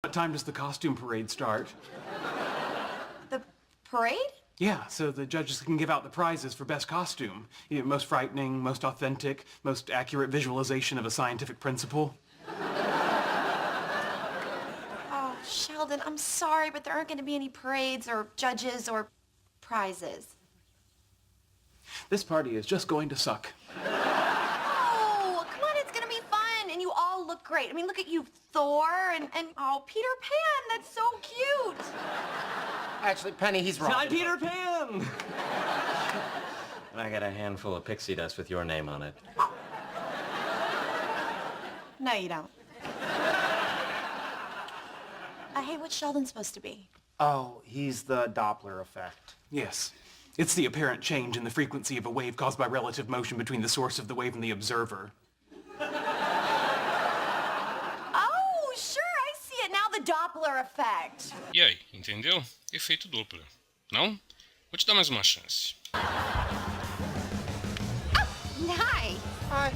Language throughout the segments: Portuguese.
What time does the costume parade start? The parade? Yeah, so the judges can give out the prizes for best costume. Most frightening, most authentic, most accurate visualization of a scientific principle. Oh, Sheldon, I'm sorry, but there aren't going to be any parades or judges or prizes. This party is just going to suck. Oh, come on, it's going to be fun, and you all look great. I mean, look at you, Thor, and oh, Peter Pan, that's so cute. Actually, Penny, he's wrong. I'm Peter Pan! I got a handful of pixie dust with your name on it. No, you don't. Hey, what's Sheldon supposed to be? Oh, he's the Doppler effect. Yes. It's the apparent change in the frequency of a wave caused by relative motion between the source of the wave and the observer. Oh, sure, I see it now, the Doppler effect. E aí, entendeu? Efeito Doppler. Não? Vou te dar mais uma chance. Hi.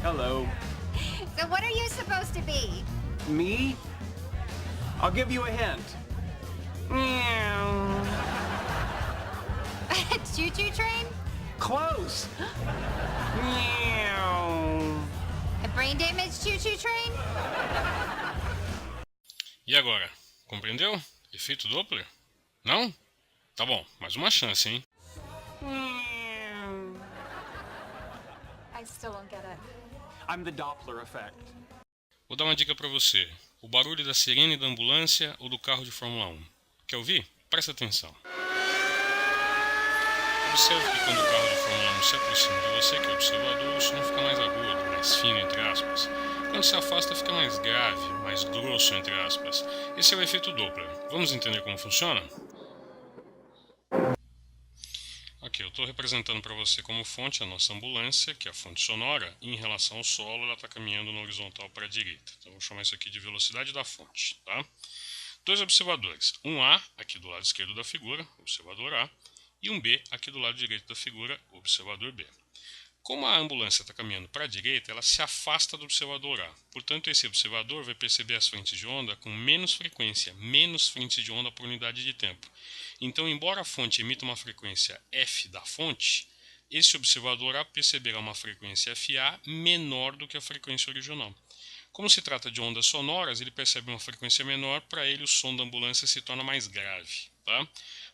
Hello. So what are you supposed to be? Me? I'll give you a hint. Meow. Choo-choo train? Close. Meow. A brain damaged choo-choo train? E agora? Compreendeu? Efeito Doppler? Não? Tá bom, mais uma chance, hein? I still don't get it. I'm the Doppler effect. Vou dar uma dica pra você. O barulho da sirene da ambulância ou do carro de Fórmula 1. Quer ouvir? Presta atenção. Observe que quando o carro de Fórmula 1 se aproxima de você, que é o observador, o som fica mais agudo, mais fino, entre aspas. Quando se afasta, fica mais grave, mais grosso, entre aspas. Esse é o efeito Doppler. Vamos entender como funciona? Aqui, eu estou representando para você como fonte a nossa ambulância, que é a fonte sonora, e em relação ao solo, ela está caminhando na horizontal para a direita. Então, vou chamar isso aqui de velocidade da fonte, tá? Dois observadores, um A, aqui do lado esquerdo da figura, observador A, e um B, aqui do lado direito da figura, observador B. Como a ambulância está caminhando para a direita, ela se afasta do observador A. Portanto, esse observador vai perceber as frentes de onda com menos frequência, menos frentes de onda por unidade de tempo. Então, embora a fonte emita uma frequência f da fonte, esse observador A perceberá uma frequência FA menor do que a frequência original. Como se trata de ondas sonoras, ele percebe uma frequência menor, para ele o som da ambulância se torna mais grave. Tá?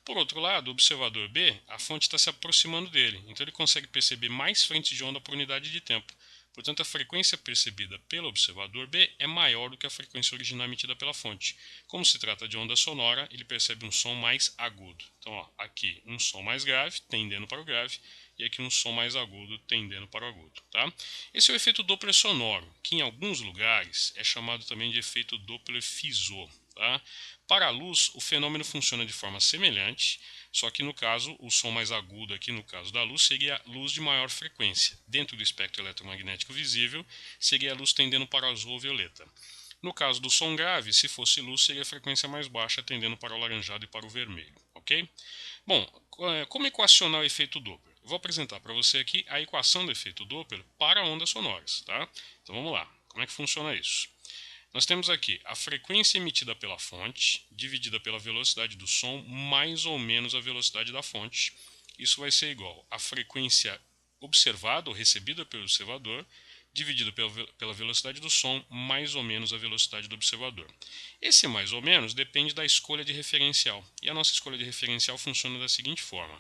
Por outro lado, o observador B, a fonte está se aproximando dele, então ele consegue perceber mais frentes de onda por unidade de tempo. Portanto, a frequência percebida pelo observador B é maior do que a frequência original emitida pela fonte. Como se trata de onda sonora, ele percebe um som mais agudo. Então, ó, aqui um som mais grave, tendendo para o grave, e aqui um som mais agudo, tendendo para o agudo. Tá? Esse é o efeito Doppler sonoro, que em alguns lugares é chamado também de efeito Doppler Fizeau. Tá? Para a luz, o fenômeno funciona de forma semelhante, só que no caso, o som mais agudo aqui no caso da luz seria luz de maior frequência. Dentro do espectro eletromagnético visível, seria a luz tendendo para o azul ou violeta. No caso do som grave, se fosse luz, seria a frequência mais baixa, tendendo para o alaranjado e para o vermelho. Ok? Bom, como equacionar o efeito Doppler? Vou apresentar para você aqui a equação do efeito Doppler para ondas sonoras. Tá? Então vamos lá. Como é que funciona isso? Nós temos aqui a frequência emitida pela fonte, dividida pela velocidade do som, mais ou menos a velocidade da fonte. Isso vai ser igual à frequência observada ou recebida pelo observador, dividido pela velocidade do som, mais ou menos a velocidade do observador. Esse mais ou menos depende da escolha de referencial. E a nossa escolha de referencial funciona da seguinte forma.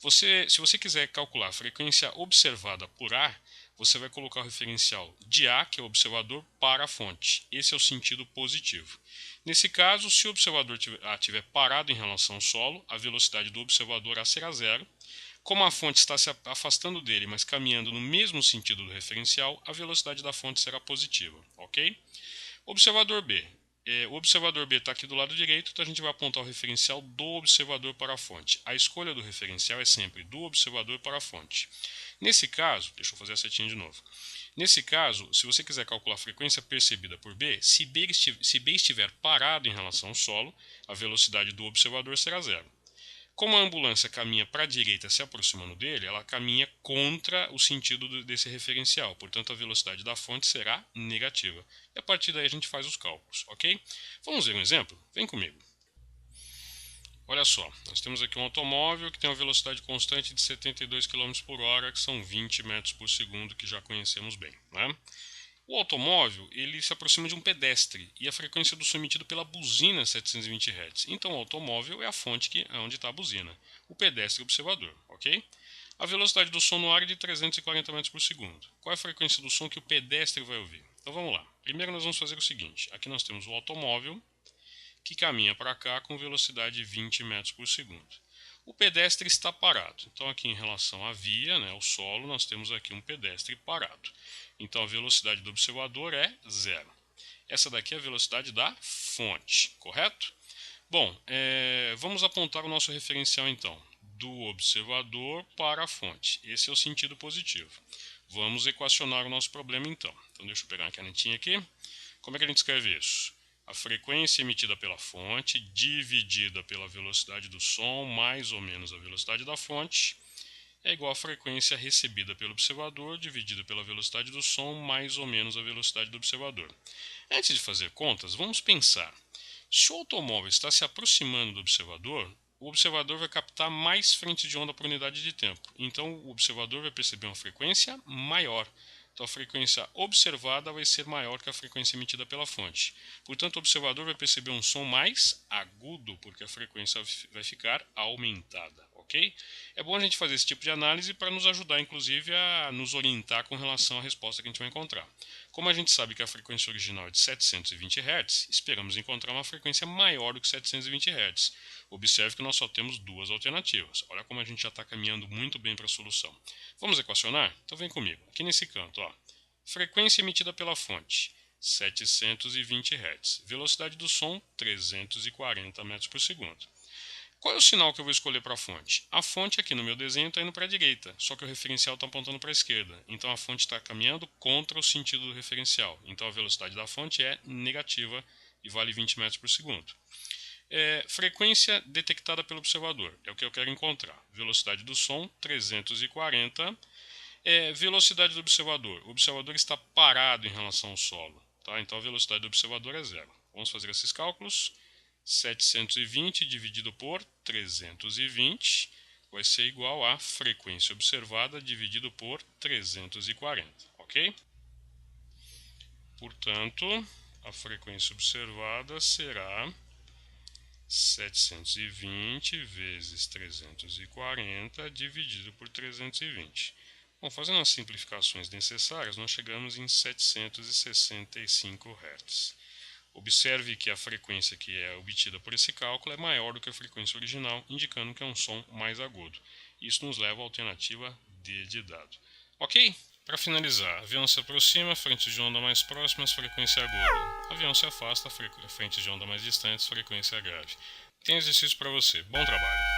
Se você quiser calcular a frequência observada por A, você vai colocar o referencial de A, que é o observador, para a fonte. Esse é o sentido positivo. Nesse caso, se o observador A estiver parado em relação ao solo, a velocidade do observador A será zero. Como a fonte está se afastando dele, mas caminhando no mesmo sentido do referencial, a velocidade da fonte será positiva. Ok? Observador B. O observador B está aqui do lado direito, então a gente vai apontar o referencial do observador para a fonte. A escolha do referencial é sempre do observador para a fonte. Nesse caso, deixa eu fazer a setinha de novo. Nesse caso, se você quiser calcular a frequência percebida por B, se B estiver parado em relação ao solo, a velocidade do observador será zero. Como a ambulância caminha para a direita se aproximando dele, ela caminha contra o sentido desse referencial. Portanto, a velocidade da fonte será negativa. E a partir daí a gente faz os cálculos, ok? Vamos ver um exemplo? Vem comigo. Olha só, nós temos aqui um automóvel que tem uma velocidade constante de 72 km por hora, que são 20 metros por segundo, que já conhecemos bem, né? O automóvel ele se aproxima de um pedestre e a frequência do som emitido pela buzina é 720 Hz. Então o automóvel é a fonte que é onde está a buzina. O pedestre é o observador, ok? A velocidade do som no ar é de 340 metros por segundo. Qual é a frequência do som que o pedestre vai ouvir? Então vamos lá. Primeiro nós vamos fazer o seguinte. Aqui nós temos o automóvel que caminha para cá com velocidade de 20 metros por segundo. O pedestre está parado. Então aqui em relação à via, né, o solo, nós temos aqui um pedestre parado. Então a velocidade do observador é 0. Essa daqui é a velocidade da fonte, correto? Bom, vamos apontar o nosso referencial então, do observador para a fonte. Esse é o sentido positivo. Vamos equacionar o nosso problema então. Então deixa eu pegar uma canetinha aqui. Como é que a gente escreve isso? A frequência emitida pela fonte dividida pela velocidade do som mais ou menos a velocidade da fonte é igual à frequência recebida pelo observador dividida pela velocidade do som mais ou menos a velocidade do observador. Antes de fazer contas, vamos pensar. Se o automóvel está se aproximando do observador, o observador vai captar mais frentes de onda por unidade de tempo. Então o observador vai perceber uma frequência maior. Então a frequência observada vai ser maior que a frequência emitida pela fonte. Portanto, o observador vai perceber um som mais agudo, porque a frequência vai ficar aumentada, ok? É bom a gente fazer esse tipo de análise para nos ajudar, inclusive, a nos orientar com relação à resposta que a gente vai encontrar. Como a gente sabe que a frequência original é de 720 Hz, esperamos encontrar uma frequência maior do que 720 Hz. Observe que nós só temos duas alternativas. Olha como a gente já está caminhando muito bem para a solução. Vamos equacionar? Então vem comigo. Aqui nesse canto, ó. Frequência emitida pela fonte, 720 Hz. Velocidade do som, 340 metros por segundo. Qual é o sinal que eu vou escolher para a fonte? A fonte aqui no meu desenho está indo para a direita, só que o referencial está apontando para a esquerda. Então a fonte está caminhando contra o sentido do referencial. Então a velocidade da fonte é negativa e vale 20 metros por segundo. Frequência detectada pelo observador, é o que eu quero encontrar. Velocidade do som, 340. Velocidade do observador. O observador está parado em relação ao solo. Tá? Então a velocidade do observador é 0. Vamos fazer esses cálculos. 720 dividido por 320 vai ser igual a frequência observada dividido por 340, ok? Portanto, a frequência observada será 720 vezes 340 dividido por 320. Bom, fazendo as simplificações necessárias, nós chegamos em 765 Hz. Observe que a frequência que é obtida por esse cálculo é maior do que a frequência original, indicando que é um som mais agudo. Isso nos leva à alternativa D de dado. Ok? Para finalizar, avião se aproxima, frentes de onda mais próximas, frequência aguda. Avião se afasta, frentes de onda mais distantes, frequência grave. Tem exercício para você. Bom trabalho!